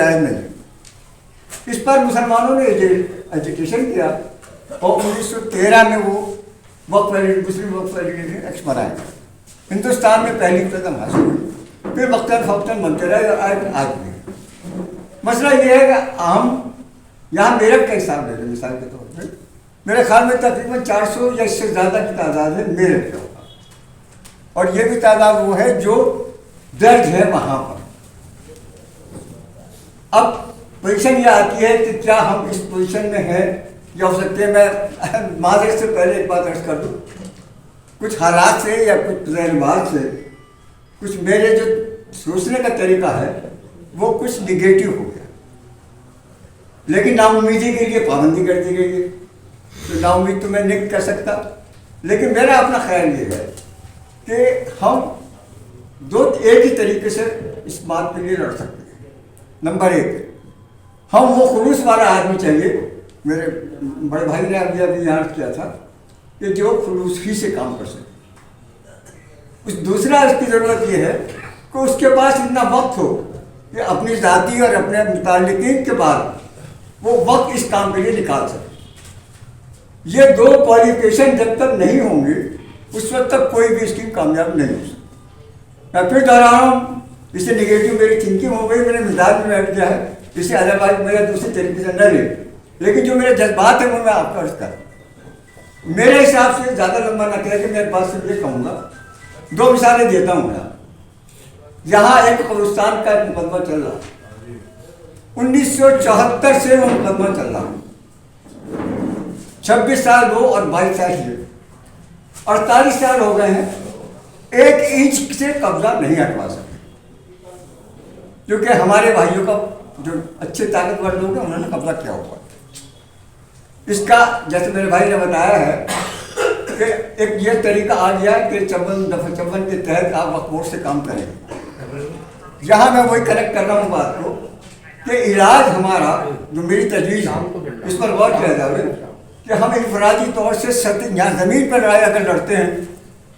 जायज़ नहीं है। इस पर मुसलमानों ने एजुकेशन किया और 1913 में वो मुस्लिम वक्फ वैलिडिटी एक्ट बनाए। हिंदुस्तान में पहली कदम हासिल हुई, फिर वक्तन फक्तन बनते रहे और आज भी। मसला ये है कि हम यहाँ मेरठ का हिसाब ले लें मिसाल के तौर पर, मेरे ख्याल में तकरीबन 400 या इससे ज़्यादा की तादाद है मेरठ का, और ये भी तादाद वो है जो दर्ज है वहाँ पर। अब पोजीशन ये आती है कि क्या हम इस पोजीशन में हैं या हो सकते हैं। मैं माजरत से पहले एक बात अर्ज कर दूँ, कुछ हालात से या कुछ जहनबाज से कुछ मेरे जो सोचने का तरीका है वो कुछ निगेटिव हो गया, लेकिन नाउम्मीदी के लिए पाबंदी कर दी गई है, तो नाउम्मीद तो मैं नहीं कर सकता। लेकिन मेरा अपना ख्याल ये है कि हम दो एक ही तरीके से इस बात के लिए लड़ सकते हैं। नंबर एक, हम वो खुलूस वाला आदमी चाहिए, मेरे बड़े भाई ने अभी यहाँ किया था, कि जो खुलूस ही से काम कर सके। दूसरा इसकी ज़रूरत ये है कि उसके पास इतना वक्त हो कि अपनी ज़ाती और अपने मुताल्लिकीन के बाद वो वक्त इस काम के लिए निकाल सके। ये दो क्वालिफिकेशन जब तक नहीं होंगे उस वक्त तक कोई भी स्कीम कामयाब नहीं हो सकती। मैं फिर दोहरा रहा हूँ, इससे निगेटिव मेरी थिंकिंग हो गई, मेरे मिजाज में बैठ गया है, इससे अदरवाइज मेरा दूसरे तरीके से न ले, लेकिन जो मेरे जज्बात है वो मैं आपका अर्ज कर। मेरे हिसाब से ज़्यादा लंबा ना करें कि मैं बात से ये कहूँगा, दो मिसालें देता हूँ मैं। यहाँ एक कब्रिस्तान का एक मुकदमा चल रहा, 1974 से वो मुकदमा चल रहा, 26 साल वो और 22 साल ये, 48 साल हो गए हैं, 1 इंच से कब्जा नहीं हटवा सकते, क्योंकि हमारे भाइयों का जो अच्छे ताकतवर लोग हैं उन्होंने कब्जा किया हुआ। इसका जैसे मेरे भाई ने बताया है कि एक ये तरीका आ गया कि 54 के तहत आप वक्फ बोर्ड से काम करेंगे। यहाँ मैं वही कनेक्ट कर रहा हूँ बात को कि इलाज हमारा जो मेरी तजवीज़ इस पर गौर किया जाए कि हम इंफरादी तौर से यहाँ ज़मीन पर लड़ाई अगर लड़ते हैं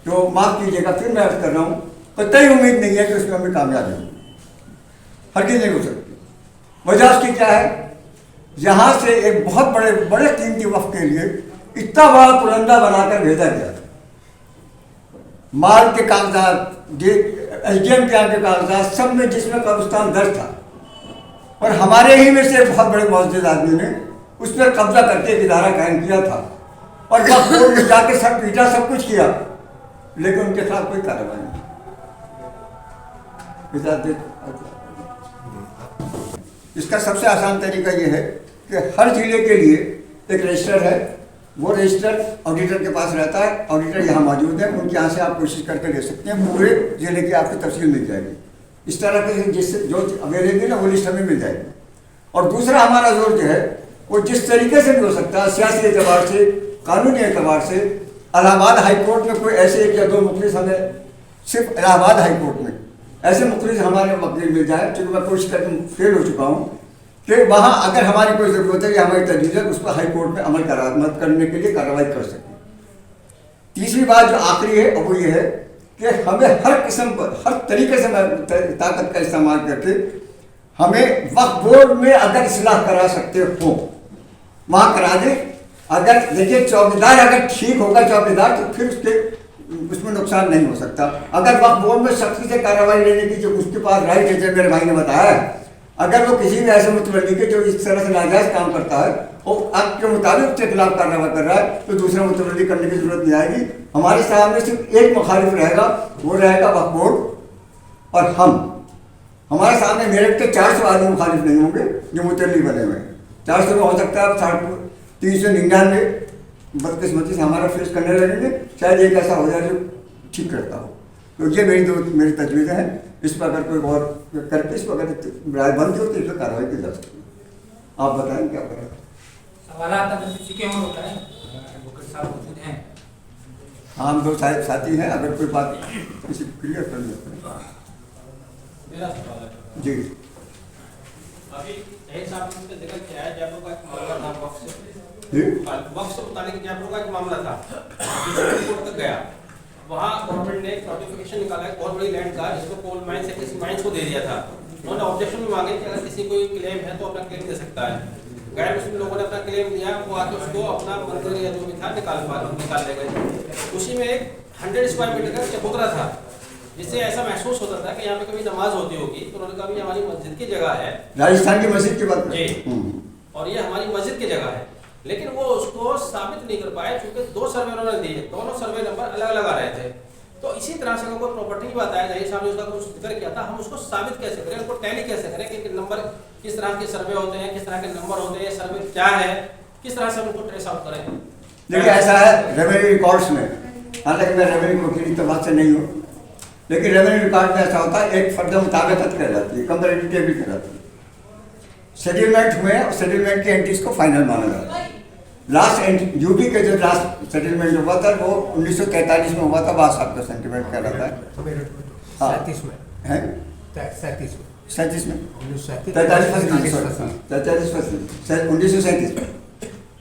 तो माफ़ कीजिएगा, फिर मैं अर्ज कर रहा हूँ, कतई उम्मीद नहीं है कि उसमें हमें कामयाबी हो, हरगिज़ नहीं हो सकती। वजह उसकी क्या है, यहाँ से एक बहुत बड़े कीमती वक्त के लिए इतना बड़ा पुरंदा बनाकर भेजा गया, माल के कागजात, SDM के यहाँ के कागजात सब में, जिसमें कब्रिस्तान दर्ज था, और हमारे ही में से बहुत बड़े मौजूद आदमी ने उस पर कब्जा करके एक इदारा कायम किया था, और वक्फ बोर्ड में जाके सब पीटा, सब कुछ किया, लेकिन उनके खिलाफ कोई कार्रवाई नहीं। इसका सबसे आसान तरीका यह है कि हर जिले के लिए एक रजिस्टर है, वो रजिस्टर ऑडिटर के पास रहता है, ऑडिटर यहाँ मौजूद है, उनके यहाँ से आप कोशिश करके ले सकते हैं, पूरे जिले की आपकी तफसील मिल जाएगी। इस तरह के जिससे जो अवेलेबल है वो लिस्ट हमें मिल जाएगी। और दूसरा हमारा जोर जो है वो जिस तरीके से भी हो सकता है, सियासी एतबार से, कानूनी एतबार से, इलाहाबाद हाई कोर्ट में कोई ऐसे 1 या 2 मुखलिस हमें, सिर्फ इलाहाबाद हाई कोर्ट में ऐसे मुखलिस हमारे वकील मिल जाए, क्योंकि मैं कोशिश करके फेल हो चुका हूँ कि वहाँ अगर हमारी कोई ज़रूरत है कि हमारी तजवीज़ है उस पर हाई कोर्ट में अमल करने के लिए कार्रवाई कर सकें। तीसरी बात जो आखिरी है वो ये है कि हमें हर किस्म पर, हर तरीके से ताकत का इस्तेमाल करके हमें वक्फ बोर्ड में अगर इस्लाह करा सकते हो वहाँ करा दें। अगर देखिए चौकीदार अगर ठीक होगा चौकीदार, तो फिर उसमें नुकसान नहीं हो सकता। अगर वक्फ बोर्ड में सख्ती से कार्रवाई लेने की जो उसके पास राइट है, जैसे मेरे भाई ने बताया, अगर वो किसी भी ऐसे मुतवल्ली के जो इस तरह से नाजायज़ काम करता है और आपके मुताबिक उसके खिलाफ कार्रवाई कर रहा है, तो दूसरा मुतवल्ली करने की जरूरत नहीं आएगी। हमारे सामने सिर्फ एक मुखालिफ रहेगा, वो रहेगा वक्फ बोर्ड और हम। हमारे सामने मेरठ के 400 आदमी मुखालिफ नहीं होंगे जो मुतवल्ली बने हुए हैं। 400 में हो सकता है 399 बदकिस्मती से हमारा फेस करने लगेंगे, शायद एक ऐसा हो जाए जो ठीक करता हो। तो ये मेरी तजवीज़ें हैं। इस पर अगर कोई गौर करके इस पर अगर राय बनती हो तो इस पर कार्रवाई की जा सकती है। आप बताएं क्या करें। हाँ, हम 2 साथी हैं, अगर कोई बात किसी क्लियर कर लेते हैं। जी, अभी साहब ने जिक्र किया है जयपुर का एक मामला था, वक्फ से मुतालिक जयपुर का एक मामला था, कोर्ट तक गया। वहाँ गवर्नमेंट ने एक नोटिफिकेशन निकाला है बहुत बड़ी लैंड का, जिसको कोल माइंस है, किसी माइंस को दे दिया था। उन्होंने ऑब्जेक्शन भी मांगे कि अगर किसी कोई क्लेम है तो अपना क्लेम दे सकता है। गैर मुस्लिम लोगों ने अपना क्लेम दिया, वो आके उसको अपना मंदिर या जो भी था निकाल ले गए। उसी में एक 100 स्क्वायर मीटर का चबूतरा था, जिससे ऐसा महसूस होता था कि यहाँ पे कभी नमाज होती होगी। तो उन्होंने कहा भी हमारी मस्जिद की जगह है, राजस्थान की मस्जिद की बात जी, और ये हमारी मस्जिद की जगह है। लेकिन वो उसको साबित नहीं कर पाए, क्योंकि 2 सर्वे उन्होंने दिए, दोनों सर्वे नंबर अलग अलग आ रहे थे। तो इसी तरह से अगर कोई प्रॉपर्टी की बात आया, जाहिर साहब ने उसका कुछ जिक्र किया था, हम उसको साबित कैसे करें, उनको टैली कैसे करें कि नंबर किस तरह के सर्वे होते हैं, किस तरह के नंबर होते हैं, सर्वे क्या है, किस तरह से हम उनको ट्रेस आउट करें। देखिए ऐसा है रेवेन्यू रिकॉर्ड्स में, हालांकि मैं रेवेन्यू को की तबाद से नहीं हूँ, लेकिन रेवेन्यू रिकॉर्ड में ऐसा होता है एक फर्द मुताबिकत कहलाती है, कंपैरेटिव टेबल कहलाती है। सेटलमेंट हुए और सेटलमेंट की एंट्रीज को फाइनल माना जाता है। लास्ट यूपी के जो लास्ट सेटलमेंट हुआ था वो 1943 में हुआ था, बात साहब का सेंटिमेंट कह रहा था। हाँ, 37 में है 37 में 37 में 1937 में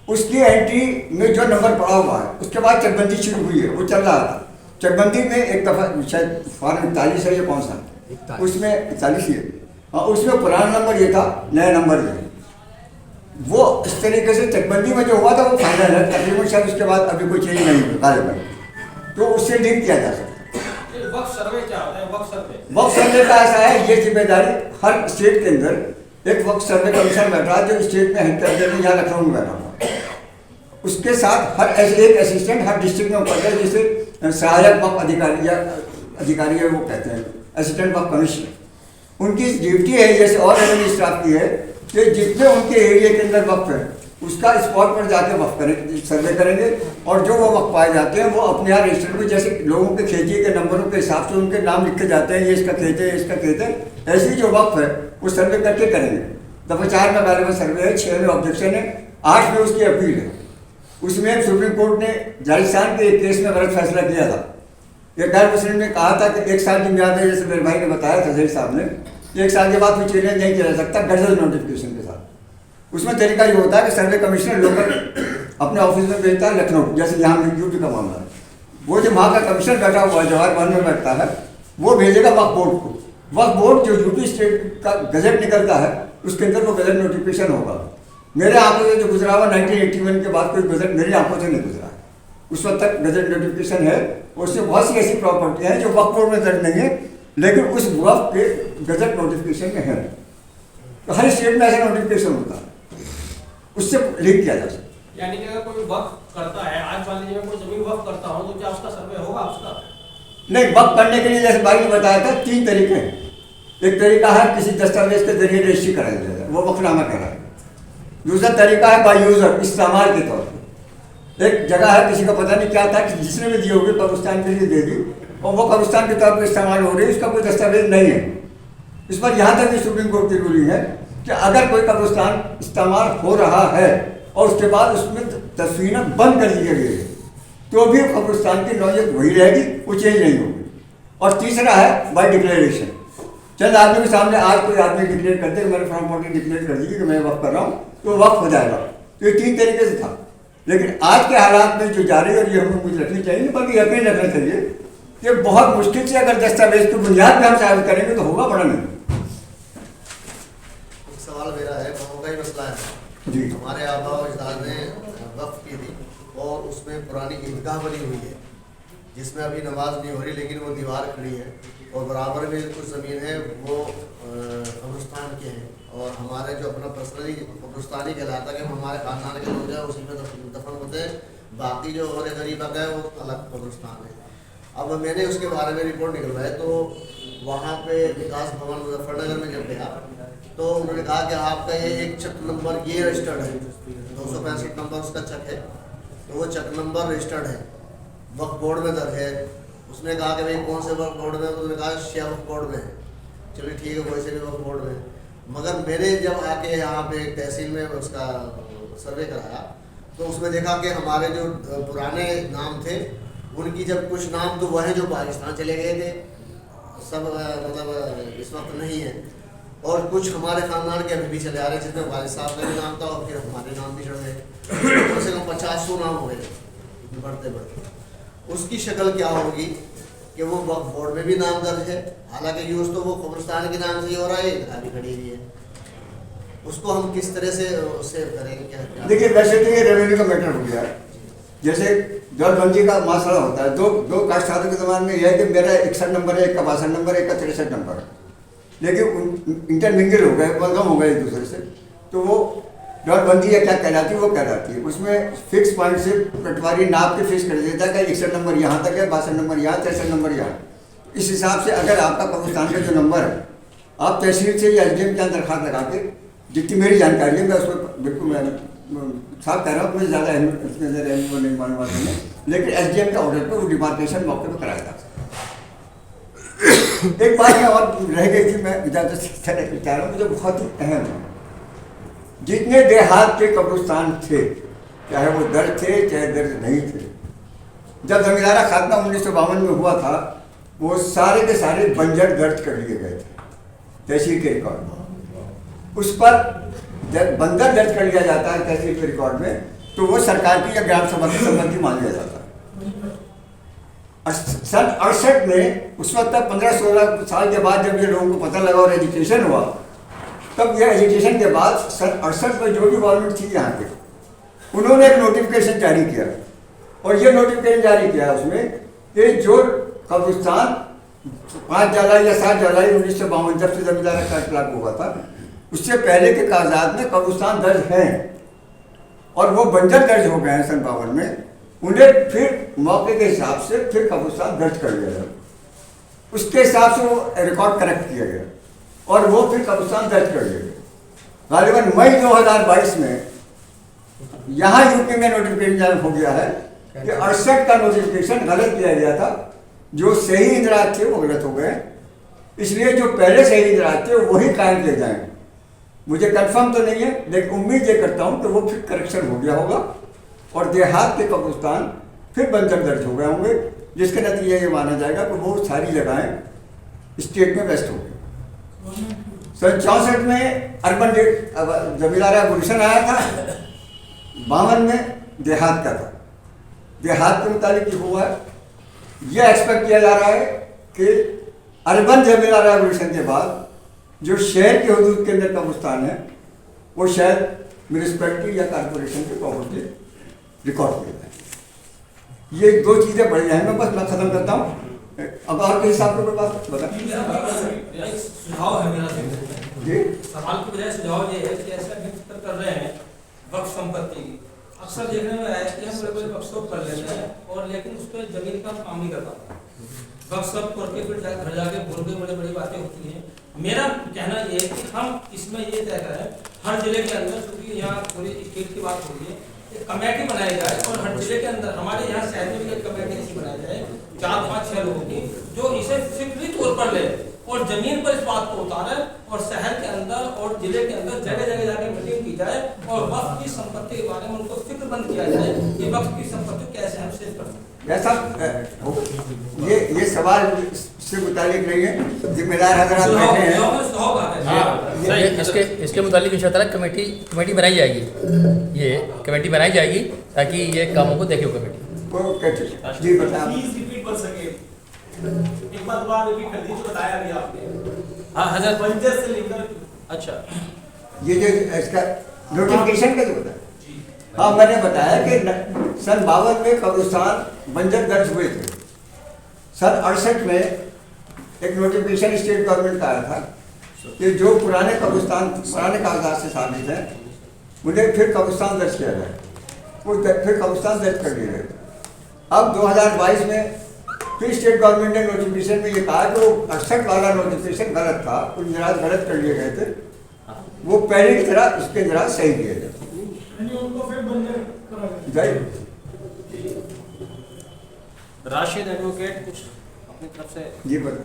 उसकी एंट्री में जो नंबर पड़ा हुआ है, उसके बाद चकबंदी शुरू हुई है, वो चल रहा था। चकबंदी में एक दफ़ा शायद फॉर्म 41 है, ये कौन सा, उसमें 41 ही है, हाँ, उसमें पुराना नंबर ये था, नया नंबर ये। वो इस तरीके से चकबंदी में जो हुआ था वो फाइनल है, तकरीबन शायद उसके बाद अभी कोई चेंज नहीं हुआ गालिबन, तो उससे डील किया जा सकता है। वक्फ सर्वे क्या होता है? वक्फ सर्वे, वक्फ सर्वे का ऐसा है, ये जिम्मेदारी हर स्टेट के अंदर एक वक्फ सर्वे कमीशन बैठा है, जो स्टेट में हेडक्वार्टर में यहाँ लखनऊ में बैठा हुआ है। उसके साथ हर एक असिस्टेंट हर डिस्ट्रिक्ट में ऊपर है, जैसे सहायक वक्फ अधिकारी या अधिकारी है, वो कहते हैं असिस्टेंट वक्फ कमिश्नर। उनकी ड्यूटी है जैसे और रेवेन्यू स्टाफ की है कि जितने उनके एरिया के अंदर वक्फ है उसका स्पॉट पर जाके वक्फ करेंगे, सर्वे करेंगे, और जो वो वक्फ पाए जाते हैं वो अपने यहाँ रजिस्टर में, जैसे लोगों के खेती के नंबरों के हिसाब से उनके नाम लिखे जाते हैं, ये इसका खेत है, इसका खेत है, ऐसी जो वक्फ है वो सर्वे करके करेंगे। दफ़ा 4 में गालिबन सर्वे है, 6 में ऑब्जेक्शन है, 8 में उसकी अपील है। उसमें सुप्रीम कोर्ट ने राजस्थान के एक केस में गलत फैसला किया था। एक गैर मुस्लिम ने कहा था कि 1 साल की मियाद है, जैसे मेरे भाई ने बताया था जज साहब ने, 1 साल के बाद कोई चैलेंज नहीं किया जा सकता गजल नोटिफिकेशन के साथ। उसमें तरीका ये होता है कि सर्वे कमिश्नर लोकल अपने ऑफिस में भेजता है लखनऊ, जैसे यहाँ यूपी का मामला है, वो जो वहाँ का कमिश्नर बैठा हुआ है जवाहर भवन में बैठता है, वो भेजेगा वक्फ बोर्ड को। वक्फ बोर्ड जो यूपी स्टेट का गजट निकलता है उसके अंदर वो गजट नोटिफिकेशन होगा। मेरे आंखों से जो गुजरा हुआ 1981 के बाद कोई गजट मेरी आंखों से नहीं गुजरा है, उस वक्त तक गजट नोटिफिकेशन है। उससे बहुत सी ऐसी प्रॉपर्टियाँ हैं जो वक्फ बोर्ड में दर्ज नहीं है, लेकिन उस वक्फ के गजट नोटिफिकेशन में है। तो हर स्टेट में ऐसा नोटिफिकेशन होता है, उससे लिंक किया जा सकता है। यानी कि अगर कोई वक्फ करता है, आज मान लीजिए मैं कोई जमीन वक्फ करता हूँ, तो क्या उसका सर्वे होगा उसका? नहीं, वक्फ करने के लिए जैसे भाई ने बताया था 3 तरीके हैं। एक तरीका है किसी दस्तावेज के जरिए रजिस्ट्री कराया जाएगा, वो वक्फनामा कहलाएगा। दूसरा तरीका है बाय यूजर, इस्तेमाल के तौर पर। एक जगह है, किसी का पता नहीं क्या था कि जिसने भी दी होगी कब्रिस्तान के लिए दे दी, और वो कब्रिस्तान के तौर पर इस्तेमाल हो रही है, उसका कोई दस्तावेज नहीं है। इस पर यहाँ तक भी सुप्रीम कोर्ट की रूलिंग है कि अगर कोई कब्रिस्तान इस्तेमाल हो रहा है और उसके बाद उसमें तस्वीरें बंद कर दी गई है, तो भी कब्रिस्तान की नौयत वही रहेगी, वो चेंज नहीं होगी। और तीसरा है बाय डिक्लेरेशन। चंद आदमी के सामने आज कोई आदमी डिक्लेयर करते कि मैंने प्रॉपर्टी डिक्लेयर कर दी कि मैं वक्फ कर रहा हूँ, तो वक्फ हो जाएगा। तो ये 3 तरीके से था, लेकिन आज के हालात में जो जारी है, और ये हमें मुझे रखनी चाहिए, बल्कि यकीन रखना चाहिए कि बहुत मुश्किल से अगर दस्तावेज की बुनियाद पर हम साबित करेंगे तो होगा, बड़ा नहीं। सवाल मेरा है, गाँव का ही मसला है जी। हमारे आबा और अजदाद ने वक्फ की थी और उसमें पुरानी ईदगाह बनी हुई है, जिसमें अभी नमाज नहीं हो रही, लेकिन वो दीवार खड़ी है, और बराबर में कुछ ज़मीन है वो कब्रिस्तान के हैं, और हमारे जो अपना पर्सनली कब्रिस्तानी कहलाता है कि हमारे ख़ानदान के लोग हैं उसी में दफन होते हैं, बाकी जो और गरीब का है वो अलग कब्रिस्तान है। अब मैंने उसके बारे में रिपोर्ट निकलवाई, तो वहाँ पे विकास भवन मुजफ्फरनगर में जब गया तो उन्होंने कहा कि आपका ये एक चक नंबर ये रजिस्टर्ड है, 265 नंबर उसका चक है, तो वो चक नंबर रजिस्टर्ड है, वक्फ बोर्ड में दर्ज है। उसने कहा कि भाई कौन से वक्फ बोर्ड में, तो उन्होंने कहा शिया वक्फ बोर्ड में है। चलिए ठीक है, वैसे भी वक्फ बोर्ड में। मगर मैंने जब आके यहाँ पे तहसील में उसका सर्वे कराया तो उसमें देखा कि हमारे जो पुराने नाम थे उनकी जब कुछ नाम तो वह हैं जो पाकिस्तान चले गए थे, सब मतलब इस वक्त नहीं है, और कुछ हमारे ख़ानदान के अभी भी चले आ रहे हैं, जिसमें वालिद साहब का भी नाम था और फिर हमारे नाम भी चढ़ गए। कम से कम 50-100 नाम हो गए बढ़ते बढ़ते। उसकी शक्ल क्या होगी कि वो वक्फ बोर्ड में भी नाम दर्ज है, हालांकि यूज तो वो कब्रिस्तान के नाम से ही हो रहा है, इधर भी खड़ी हुई है, उसको हम किस तरह से सेव करेंगे? क्या देखिए, वैसे तो ये रेवेन्यू का मैटर हो गया। जैसे दौलतबंदी का मसला होता है, दो कास्ट खातों के ज़माने में यह है कि मेरा 61 नंबर है, एक का 62 नंबर है, एक का 63 नंबर है, लेकिन इंटरमिंगल हो गए, बलगम हो गए एक दूसरे से, तो वो दौलतबंदी या क्या कहलाती है वो कहलाती है। उसमें फिक्स पॉइंट से पटवारी नाप के फिक्स कर देता है कि 61 नंबर यहाँ तक है, 62 नंबर यहाँ, 63 नंबर यहाँ। इस हिसाब से अगर आपका कब्रिस्तान का जो नंबर है, आप तहसील से या SDM के यहाँ दरख्वास्त लगा के, जितनी मेरी जानकारी है मैं उसको बिल्कुल मैं साफ कह रहा हूँ, मुझे ज़्यादा इसमें नहीं मालूम है, लेकिन SDM का ऑर्डर पर वो डिमार्केशन मौके पर कराया था। एक बात मैं और रह गई थी, मैं इजाज़त से कह रहा हूँ, मुझे बहुत ही अहम है। जितने देहात के कब्रिस्तान थे, चाहे वो दर्ज थे चाहे दर्ज नहीं थे, जब जमींदारा खात्मा 1952 में हुआ था, वो सारे के सारे बंजर दर्ज कर लिए गए थे तहसील के रिकॉर्ड में। उस पर जब बंजर दर्ज कर लिया जाता है तहसील के रिकॉर्ड में, तो वो सरकार की या ग्राम सभा की संपत्ति मान लिया जाता है। सन 68 में, उस वक्त तक 15-16 साल के बाद जब ये लोगों को पता लगा और एजुकेशन हुआ, तब यह एजुकेशन के बाद सन 68 में जो भी गवर्नमेंट थी यहाँ पे, उन्होंने एक नोटिफिकेशन जारी किया, और ये नोटिफिकेशन जारी किया उसमें कि जो कब्रिस्तान 5 जुलाई या 7 जुलाई 1952 जब से जमींदारा का इतलाक हुआ था, उससे पहले के कागजात में कब्रिस्तान दर्ज हैं और वो बंजर दर्ज हो गए हैं सन 52 में, उन्हें फिर मौके के हिसाब से फिर कब्रिस्तान दर्ज कर लिया गया, उसके हिसाब से वो रिकॉर्ड करेक्ट किया गया और वो फिर कब्रिस्तान दर्ज कर लिया गया। गालिबन मई 2022 में यहाँ यूपी में नोटिफिकेशन जारी हो गया है कि 68 का नोटिफिकेशन गलत किया गया था, जो सही इंदराज थे वो गलत हो गए, इसलिए जो पहले सही इंदराज थे वही कायम किए जाएं। मुझे कंफर्म तो नहीं है, लेकिन उम्मीद ये करता हूँ कि वो फिर करेक्शन हो गया होगा और देहात के कब्रिस्तान फिर बंजर दर्ज हो गए होंगे, जिसके नतीजे ये माना जाएगा कि वो सारी जगहें स्टेट में वेस्ट हो गई। सन 64 में अर्बन जमींदारा एबोलिशन आया था, 52 में देहात का था। देहात के मुताबिक ये हुआ है, यह एक्सपेक्ट किया जा रहा है कि अर्बन जमींदारा एबोलिशन के बाद जो शहर के हदूद के अंदर कब्रिस्तान है, वो शायद म्यूनिसिपैलिटी या कॉर्पोरेशन के प्रॉपर्टी रिकॉर्ड किया जाए। ये दो चीज़ें बड़ी हैं। मैं ख़त्म करता हूँ, अब और के हिसाब से कोई बात बता। सुझाव है मेरा जी, सवाल की बजाय सुझाव ये है कि ऐसा जिक्र कर रहे हैं वक्फ संपत्ति की, अक्सर देखने में आया कि हम बड़े बड़े वक्फ कर लेते हैं और लेकिन उस पर जमीन का काम नहीं कर पाता, वक्फ सब करके फिर घर जाके बोल के बड़ी बड़ी बातें होती हैं। मेरा कहना ये है कि हम इसमें ये तय करें, हर जिले के अंदर, क्योंकि यहाँ पूरी स्टेट की बात हो रही है, एक कमेटी बनाई जाए और हर जिले के अंदर, हमारे यहाँ शहर में भी एक कमेटी ऐसी बनाई जाए 4-5-6 लोगों की, जो इसे फिक्री तौर पर ले और जमीन पर इस बात को उतारे और शहर के अंदर और जिले के अंदर जगह जगह जाकर मीटिंग की जाए और वक्फ की संपत्ति के बारे में उनको फिक्रबंद किया जाए कि वक्फ की संपत्ति कैसे हम सेव कर सकते हैं। ऐसा ये सवाल से मुतालिक नहीं है, जिम्मेदार हजरात बैठे हैं। इसके मुतालिक इंशाअल्लाह कमेटी बनाई जाएगी, ये कमेटी बनाई जाएगी ताकि ये कामों को देखे कमेटी। जी बता, रिपीट कर सके, एक बार दोबारा रिपीट कर दीजिए, बताया भी आपने। हाँ हजरत, बंजर से लेकर, अच्छा ये जो इसका नोटिफिकेशन का जो होता है, हाँ मैंने बताया कि सन 52 में कब्रिस्तान बंजर दर्ज हुए थे। सन 68 में एक नोटिफिकेशन स्टेट गवर्नमेंट का आया था कि जो पुराने कब्रिस्तान पुराने कागजात से साबित हैं, उन्हें फिर कब्रिस्तान दर्ज किया जाए, वो फिर कब्रिस्तान दर्ज कर लिए गए। अब 2022 में फिर स्टेट गवर्नमेंट ने नोटिफिकेशन में ये कहा कि वो 68 वाला नोटिफिकेशन गलत था, कुछ इंदराज गलत कर लिए गए थे, वो पहले की तरह इसके इंदराज सही किए गए। उनको फिर बंजर करा गया। राशिद एडवोकेट कुछ अपनी तरफ से जी बता।